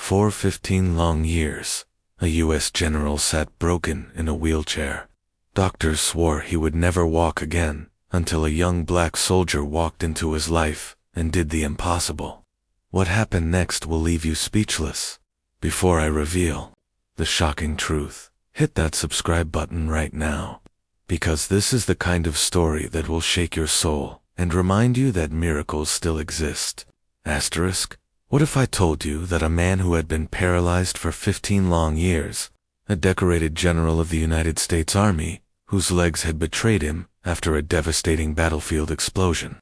For 15 long years, a U.S. general sat broken in a wheelchair. Doctors swore he would never walk again, until a young black soldier walked into his life and did the impossible. What happened next will leave you speechless. Before I reveal the shocking truth, hit that subscribe button right now, because this is the kind of story that will shake your soul and remind you that miracles still exist. Asterisk, what if I told you that a man who had been paralyzed for 15 long years, a decorated general of the United States Army, whose legs had betrayed him after a devastating battlefield explosion,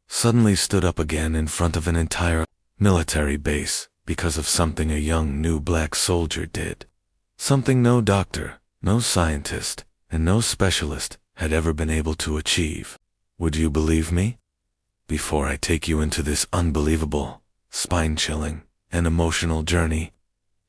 suddenly stood up again in front of an entire military base because of something a young new black soldier did? Something no doctor, no scientist, and no specialist had ever been able to achieve. Would you believe me? Before I take you into this unbelievable, spine-chilling, and emotional journey,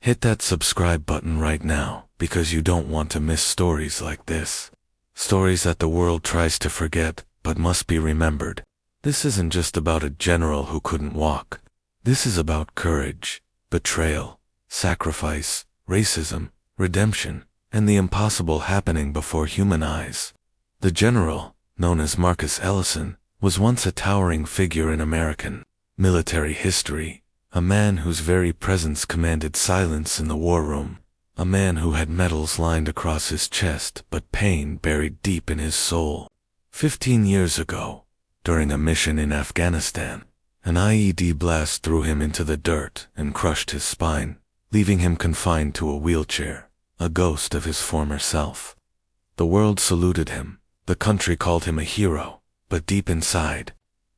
hit that subscribe button right now, because you don't want to miss stories like this. Stories that the world tries to forget, but must be remembered. This isn't just about a general who couldn't walk. This is about courage, betrayal, sacrifice, racism, redemption, and the impossible happening before human eyes. The general, known as Marcus Ellison, was once a towering figure in American military history, a man whose very presence commanded silence in the war room, a man who had medals lined across his chest but pain buried deep in his soul. 15 years ago, during a mission in Afghanistan, an IED blast threw him into the dirt and crushed his spine, leaving him confined to a wheelchair, a ghost of his former self. The world saluted him, the country called him a hero, but deep inside,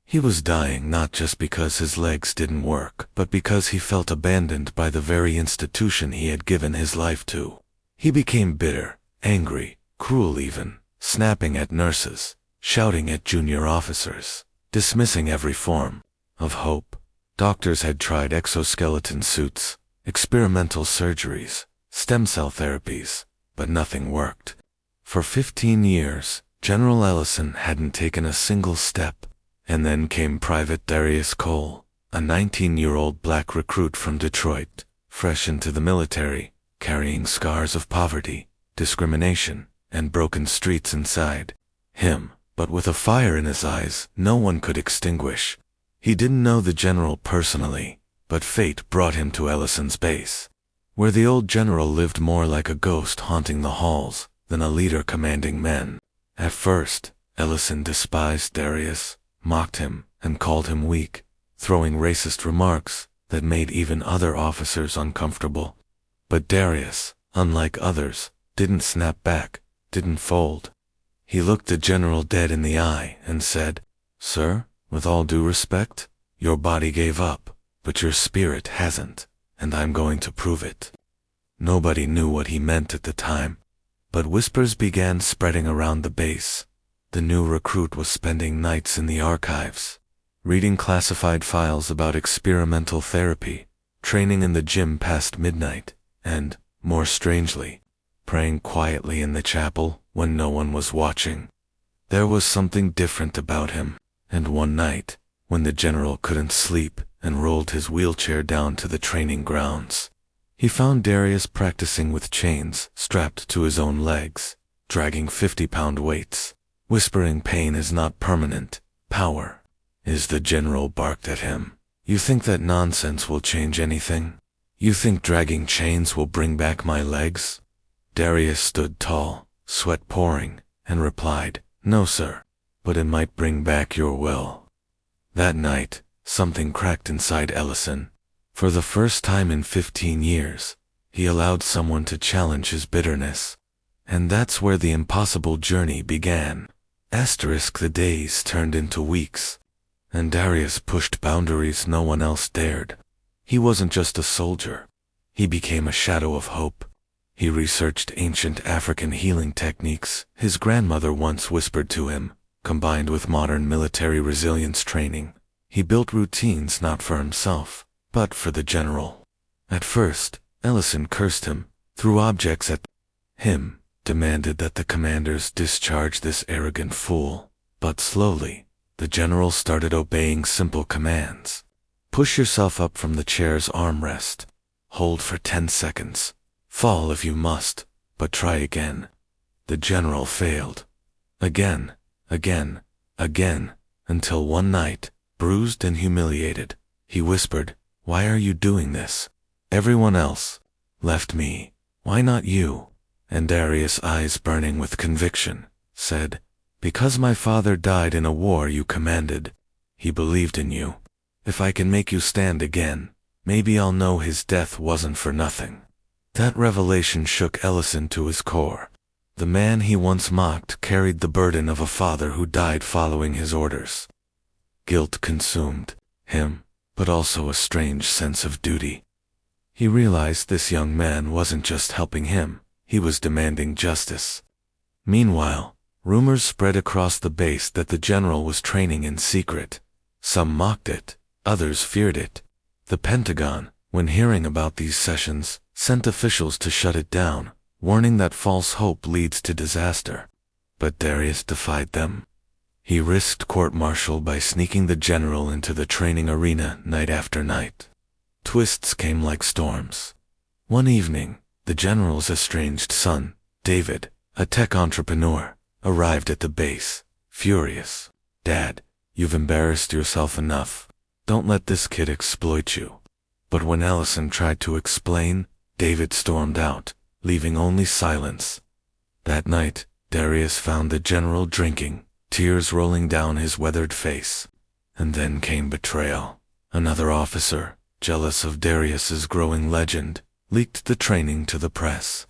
he was dying not just because his legs didn't work, but because he felt abandoned by the very institution he had given his life to. He became bitter, angry, cruel even, snapping at nurses, shouting at junior officers, dismissing every form of hope. Doctors had tried exoskeleton suits, experimental surgeries, stem cell therapies, but nothing worked. For 15 years, General Ellison hadn't taken a single step. And then came Private Darius Cole, a 19-year-old black recruit from Detroit, fresh into the military, carrying scars of poverty, discrimination, and broken streets inside him, but with a fire in his eyes no one could extinguish. He didn't know the general personally, but fate brought him to Ellison's base, where the old general lived more like a ghost haunting the halls than a leader commanding men. At first, Ellison despised Darius, mocked him, and called him weak, throwing racist remarks that made even other officers uncomfortable. But Darius, unlike others, didn't snap back, didn't fold. He looked the general dead in the eye and said, "Sir, with all due respect, your body gave up, but your spirit hasn't, and I'm going to prove it." Nobody knew what he meant at the time, but whispers began spreading around the base. The new recruit was spending nights in the archives, reading classified files about experimental therapy, training in the gym past midnight, and, more strangely, praying quietly in the chapel when no one was watching. There was something different about him, and one night, when the general couldn't sleep and rolled his wheelchair down to the training grounds, he found Darius practicing with chains strapped to his own legs, dragging 50-pound weights, whispering pain is not permanent, power is. The general barked at him. "You think that nonsense will change anything? You think dragging chains will bring back my legs?" Darius stood tall, sweat pouring, and replied, "No, sir, but it might bring back your will." That night, something cracked inside Ellison. For the first time in 15 years, he allowed someone to challenge his bitterness. And that's where the impossible journey began. The days turned into weeks, and Darius pushed boundaries no one else dared. He wasn't just a soldier. He became a shadow of hope. He researched ancient African healing techniques his grandmother once whispered to him, combined with modern military resilience training. He built routines not for himself, but for the general. At first, Ellison cursed him, threw objects at him, demanded that the commanders discharge this arrogant fool. But slowly, the general started obeying simple commands. Push yourself up from the chair's armrest. Hold for 10 seconds. Fall if you must, but try again. The general failed. Again, again, again, until one night, bruised and humiliated, he whispered, "Why are you doing this? Everyone else left me. Why not you?" And Darius, eyes burning with conviction, said, "Because my father died in a war you commanded. He believed in you. If I can make you stand again, maybe I'll know his death wasn't for nothing." That revelation shook Ellison to his core. The man he once mocked carried the burden of a father who died following his orders. Guilt consumed him, but also a strange sense of duty. He realized this young man wasn't just helping him, he was demanding justice. Meanwhile, rumors spread across the base that the general was training in secret. Some mocked it, others feared it. The Pentagon, when hearing about these sessions, sent officials to shut it down, warning that false hope leads to disaster. But Darius defied them. He risked court-martial by sneaking the general into the training arena night after night. Twists came like storms. One evening, the general's estranged son, David, a tech entrepreneur, arrived at the base, furious. "Dad, you've embarrassed yourself enough. Don't let this kid exploit you." But when Ellison tried to explain, David stormed out, leaving only silence. That night, Darius found the general drinking, tears rolling down his weathered face. And then came betrayal. Another officer, jealous of Darius's growing legend, leaked the training to the press.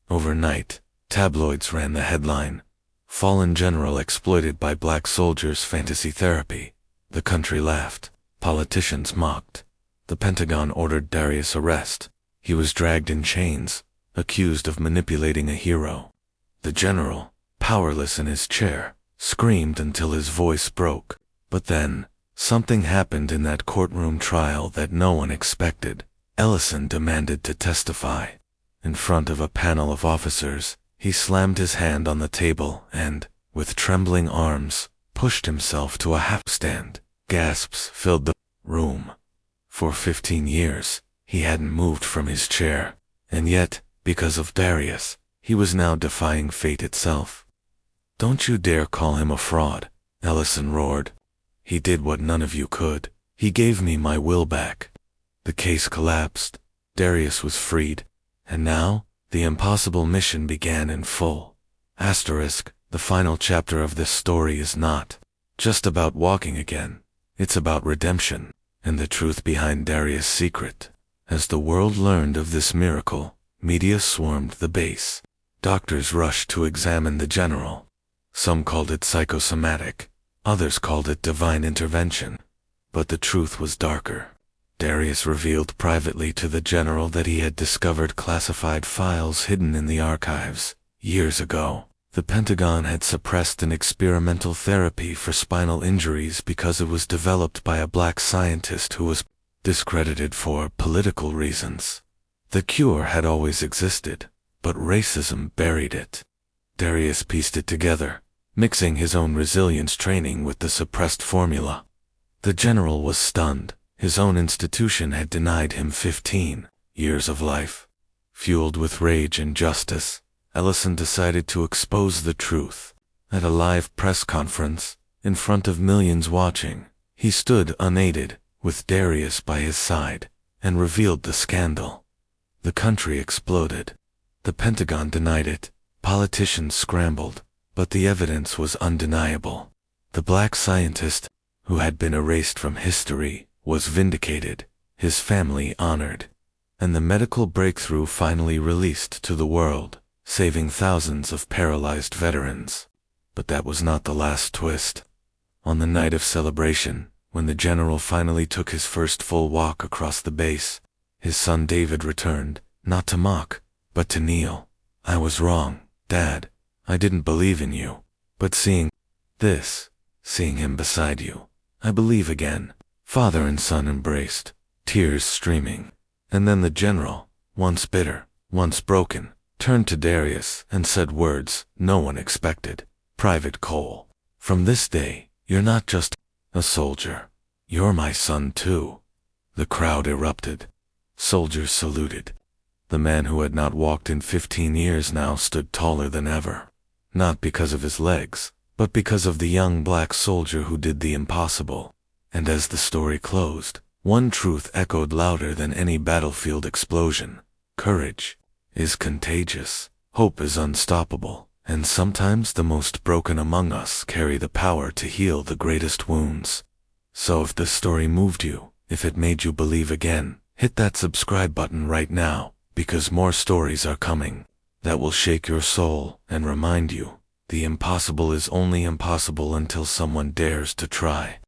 Overnight, tabloids ran the headline, "Fallen General Exploited by Black Soldiers' Fantasy Therapy." The country laughed. Politicians mocked. The Pentagon ordered Darius' arrest. He was dragged in chains, accused of manipulating a hero. The general, powerless in his chair, screamed until his voice broke. But then, something happened in that courtroom trial that no one expected. Ellison demanded to testify. In front of a panel of officers, he slammed his hand on the table and, with trembling arms, pushed himself to a half-stand. Gasps filled the room. For 15 years, he hadn't moved from his chair, and yet, because of Darius, he was now defying fate itself. "Don't you dare call him a fraud," Ellison roared. "He did what none of you could. He gave me my will back." The case collapsed. Darius was freed. And now, the impossible mission began in full. Asterisk, the final chapter of this story is not just about walking again. It's about redemption, and the truth behind Darius' secret. As the world learned of this miracle, media swarmed the base. Doctors rushed to examine the general. Some called it psychosomatic, others called it divine intervention. But the truth was darker. Darius revealed privately to the general that he had discovered classified files hidden in the archives. Years ago, the Pentagon had suppressed an experimental therapy for spinal injuries because it was developed by a black scientist who was discredited for political reasons. The cure had always existed, but racism buried it. Darius pieced it together, mixing his own resilience training with the suppressed formula. The general was stunned. His own institution had denied him 15 years of life. Fueled with rage and justice, Ellison decided to expose the truth. At a live press conference, in front of millions watching, he stood unaided, with Darius by his side, and revealed the scandal. The country exploded. The Pentagon denied it. Politicians scrambled, but the evidence was undeniable. The black scientist, who had been erased from history, was vindicated, his family honored, and the medical breakthrough finally released to the world, saving thousands of paralyzed veterans. But that was not the last twist. On the night of celebration, when the general finally took his first full walk across the base, his son David returned, not to mock, but to kneel. "I was wrong, Dad. I didn't believe in you. But seeing him beside you, I believe again." Father and son embraced, tears streaming. And then the general, once bitter, once broken, turned to Darius and said words no one expected. "Private Cole, from this day, you're not just a soldier. You're my son too." The crowd erupted. Soldiers saluted. The man who had not walked in 15 years now stood taller than ever. Not because of his legs, but because of the young black soldier who did the impossible. And as the story closed, one truth echoed louder than any battlefield explosion. Courage is contagious. Hope is unstoppable. And sometimes the most broken among us carry the power to heal the greatest wounds. So if this story moved you, if it made you believe again, hit that subscribe button right now, because more stories are coming that will shake your soul and remind you the impossible is only impossible until someone dares to try.